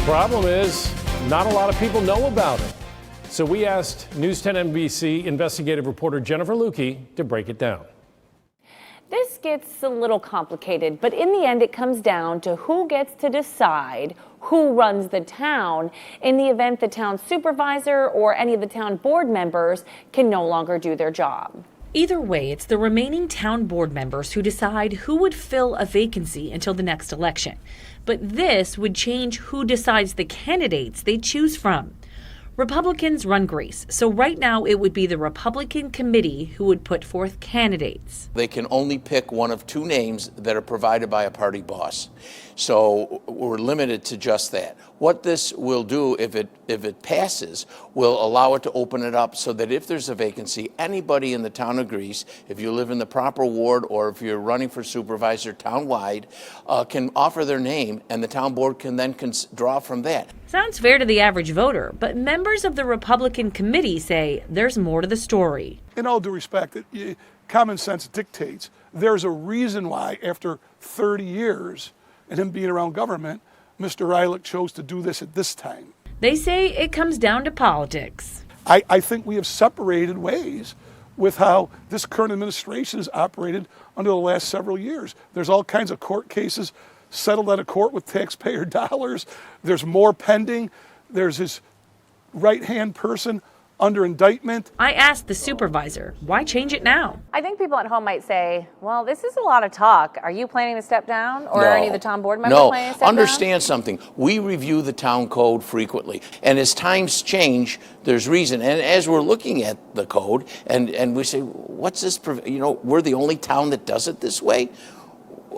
Problem is, not a lot of people know about it. So we asked News 10 NBC investigative reporter Jennifer Lukey to break it down. This gets a little complicated, but in the end it comes down to who gets to decide who runs the town in the event the town supervisor or any of the town board members can no longer do their job. Either way, it's the remaining town board members who decide who would fill a vacancy until the next election. But this would change who decides the candidates they choose from. Republicans run Greece, so right now it would be the Republican committee who would put forth candidates. They can only pick one of two names that are provided by a party boss. So we're limited to just that. What this will do, if it passes, will allow it to open it up so that if there's a vacancy, anybody in the town of Greece, if you live in the proper ward or if you're running for supervisor townwide, can offer their name and the town board can then draw from that. Sounds fair to the average voter, but members of the Republican committee say there's more to the story. In all due respect, common sense dictates there's a reason why after 30 years and him being around government, Mr. Reilich chose to do this at this time. They say it comes down to politics. I think we have separated ways with how this current administration has operated under the last several years. There's all kinds of court cases settled out of court with taxpayer dollars. There's more pending. There's his right-hand person under indictment. I asked the supervisor, why change it now? I think people at home might say, well, this is a lot of talk. Are you planning to step down? Or are any of the town board members planning to step down? No, understand something. We review the town code frequently. And as times change, there's reason. And as we're looking at the code and we say, what's this? We're the only town that does it this way.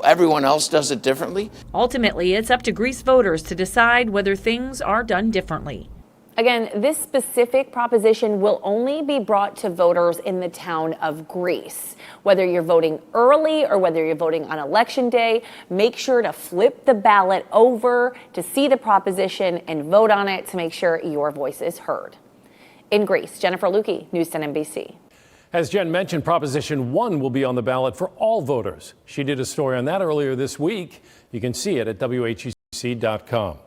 Everyone else does it differently. Ultimately, it's up to Greece voters to decide whether things are done differently. Again, this specific proposition will only be brought to voters in the town of Greece. Whether you're voting early or whether you're voting on election day, make sure to flip the ballot over to see the proposition and vote on it to make sure your voice is heard. In Greece, Jennifer Lukey, News 10 NBC. As Jen mentioned, Proposition 1 will be on the ballot for all voters. She did a story on that earlier this week. You can see it at WHEC.com.